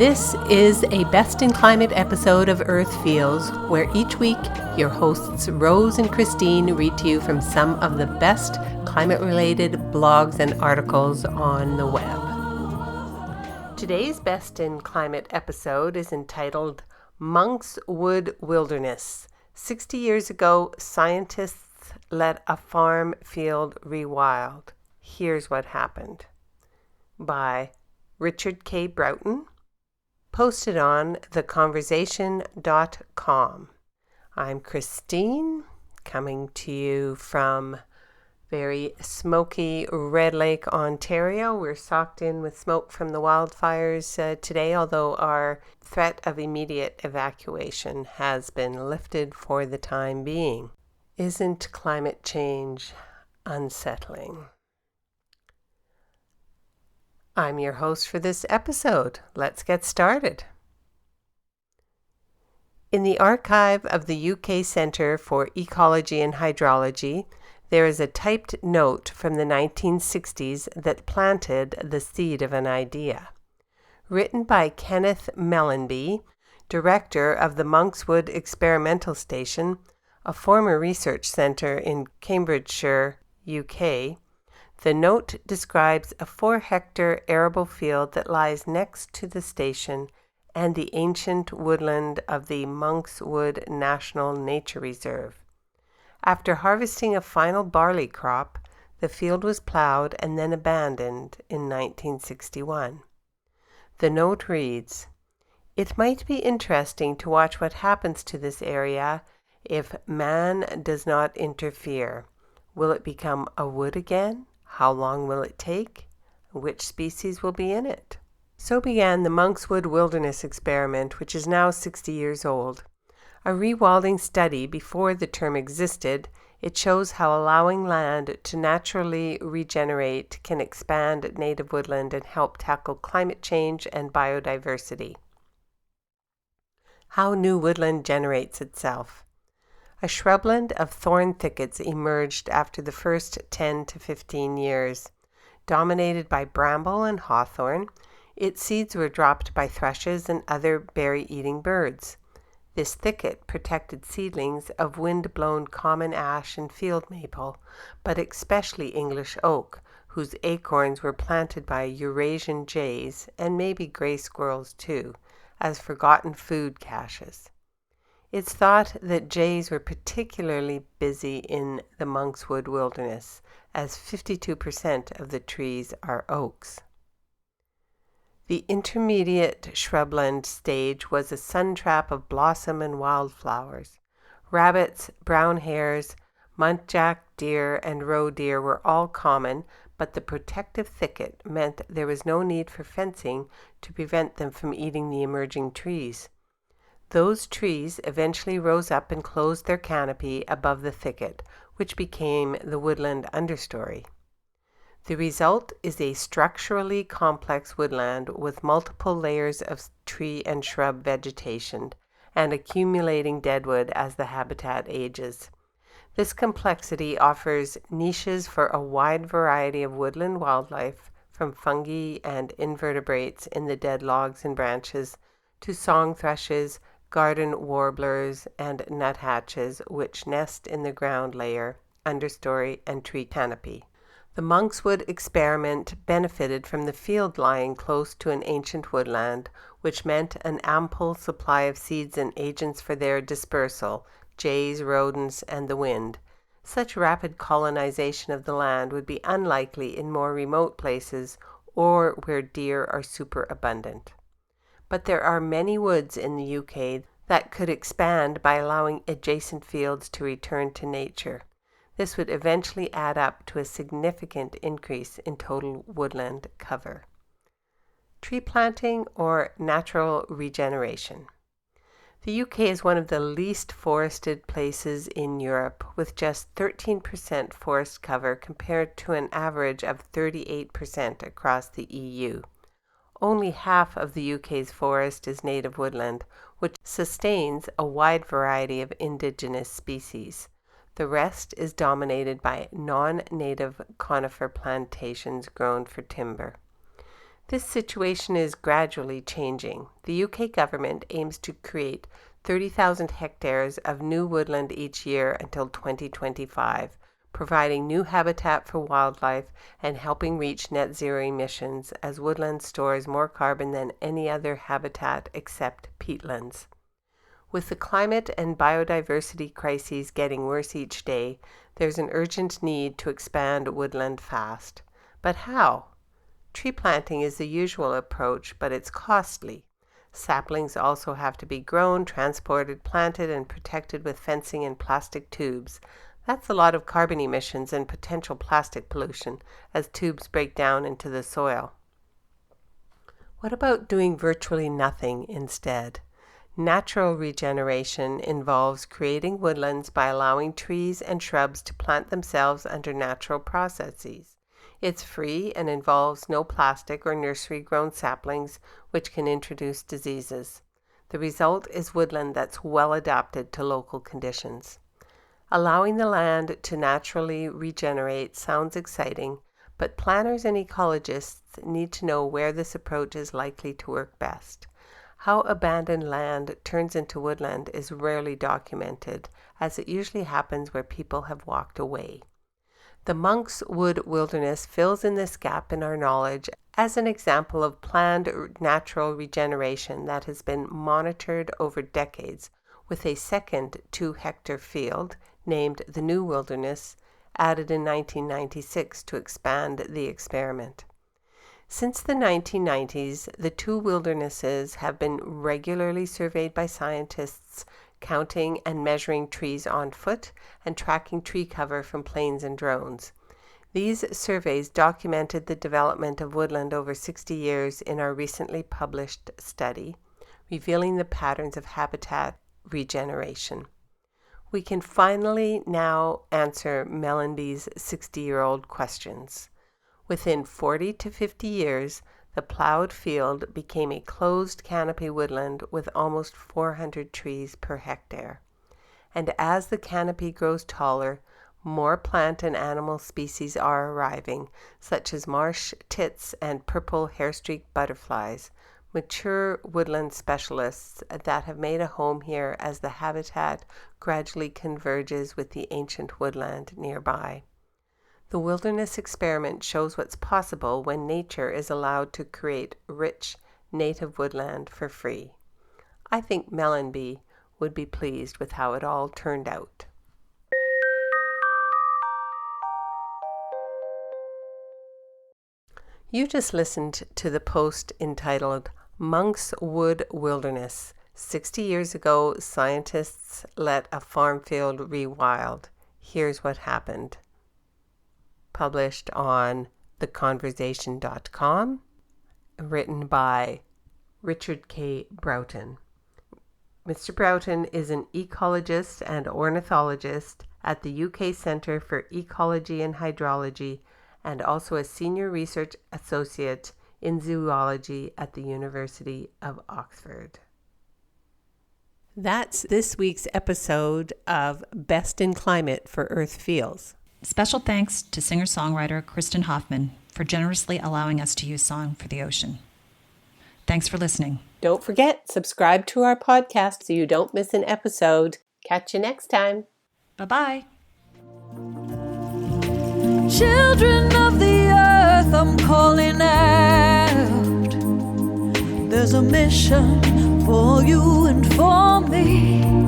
This is a Best in Climate episode of Earth Feels, where each week your hosts Rose and Christine read to you from some of the best climate-related blogs and articles on the web. Today's Best in Climate episode is entitled Monk's Wood Wilderness. 60 years ago, scientists let a farm field rewild. Here's what happened. By Richard K. Broughton. Posted on theconversation.com. I'm Christine, coming to you from very smoky Red Lake, Ontario. We're socked in with smoke from the wildfires today, although our threat of immediate evacuation has been lifted for the time being. Isn't climate change unsettling? I'm your host for this episode. Let's get started. In the archive of the UK Centre for Ecology and Hydrology, there is a typed note from the 1960s that planted the seed of an idea. Written by Kenneth Mellanby, director of the Monkswood Experimental Station, a former research centre in Cambridgeshire, UK, the note describes a 4-hectare arable field that lies next to the station and the ancient woodland of the Monkswood National Nature Reserve. After harvesting a final barley crop, the field was ploughed and then abandoned in 1961. The note reads, "It might be interesting to watch what happens to this area if man does not interfere. Will it become a wood again? How long will it take? Which species will be in it?" So began the Monkswood Wilderness Experiment, which is now 60 years old. A rewilding study before the term existed, it shows how allowing land to naturally regenerate can expand native woodland and help tackle climate change and biodiversity. How new woodland generates itself. A shrubland of thorn thickets emerged after the first 10 to 15 years. Dominated by bramble and hawthorn, its seeds were dropped by thrushes and other berry-eating birds. This thicket protected seedlings of wind-blown common ash and field maple, but especially English oak, whose acorns were planted by Eurasian jays, and maybe gray squirrels too, as forgotten food caches. It's thought that jays were particularly busy in the Monkswood Wilderness, as 52% of the trees are oaks. The intermediate shrubland stage was a sun trap of blossom and wildflowers. Rabbits, brown hares, muntjac deer, and roe deer were all common, but the protective thicket meant there was no need for fencing to prevent them from eating the emerging trees. Those trees eventually rose up and closed their canopy above the thicket, which became the woodland understory. The result is a structurally complex woodland with multiple layers of tree and shrub vegetation and accumulating deadwood as the habitat ages. This complexity offers niches for a wide variety of woodland wildlife, from fungi and invertebrates in the dead logs and branches to song thrushes, garden warblers, and nuthatches, which nest in the ground layer, understory, and tree canopy. The Monkswood experiment benefited from the field lying close to an ancient woodland, which meant an ample supply of seeds and agents for their dispersal, jays, rodents, and the wind. Such rapid colonization of the land would be unlikely in more remote places or where deer are superabundant. But there are many woods in the UK that could expand by allowing adjacent fields to return to nature. This would eventually add up to a significant increase in total woodland cover. Tree planting or natural regeneration. The UK is one of the least forested places in Europe, with just 13% forest cover compared to an average of 38% across the EU. Only half of the UK's forest is native woodland, which sustains a wide variety of indigenous species. The rest is dominated by non-native conifer plantations grown for timber. This situation is gradually changing. The UK government aims to create 30,000 hectares of new woodland each year until 2025, providing new habitat for wildlife and helping reach net zero emissions, as woodland stores more carbon than any other habitat except peatlands. With the climate and biodiversity crises getting worse each day, there's an urgent need to expand woodland fast. But how? Tree planting is the usual approach, but it's costly. Saplings also have to be grown, transported, planted, and protected with fencing and plastic tubes. That's a lot of carbon emissions and potential plastic pollution as tubes break down into the soil. What about doing virtually nothing instead? Natural regeneration involves creating woodlands by allowing trees and shrubs to plant themselves under natural processes. It's free and involves no plastic or nursery-grown saplings, which can introduce diseases. The result is woodland that's well adapted to local conditions. Allowing the land to naturally regenerate sounds exciting, but planners and ecologists need to know where this approach is likely to work best. How abandoned land turns into woodland is rarely documented, as it usually happens where people have walked away. The Monk's Wood Wilderness fills in this gap in our knowledge as an example of planned natural regeneration that has been monitored over decades, with a second 2-hectare field, named the New Wilderness, added in 1996 to expand the experiment. Since the 1990s, the 2 wildernesses have been regularly surveyed by scientists, counting and measuring trees on foot and tracking tree cover from planes and drones. These surveys documented the development of woodland over 60 years in our recently published study, revealing the patterns of habitat regeneration. We can finally now answer Mellenby's 60-year-old questions. Within 40 to 50 years, the plowed field became a closed canopy woodland with almost 400 trees per hectare. And as the canopy grows taller, more plant and animal species are arriving, such as marsh tits and purple hair-streaked butterflies, mature woodland specialists that have made a home here as the habitat gradually converges with the ancient woodland nearby. The wilderness experiment shows what's possible when nature is allowed to create rich, native woodland for free. I think Mellenby would be pleased with how it all turned out. You just listened to the post entitled Monk's Wood Wilderness. 60 years ago, scientists let a farm field rewild. Here's what happened. Published on theconversation.com, written by Richard K. Broughton. Mr. Broughton is an ecologist and ornithologist at the UK Centre for Ecology and Hydrology and also a senior research associate in zoology at the University of Oxford. That's this week's episode of Best in Climate for Earth Feels. Special thanks to singer-songwriter Kristen Hoffman for generously allowing us to use Song for the Ocean. Thanks for listening. Don't forget, subscribe to our podcast so you don't miss an episode. Catch you next time. Bye-bye. Children of the earth, I'm calling out. There's a mission for you and for me.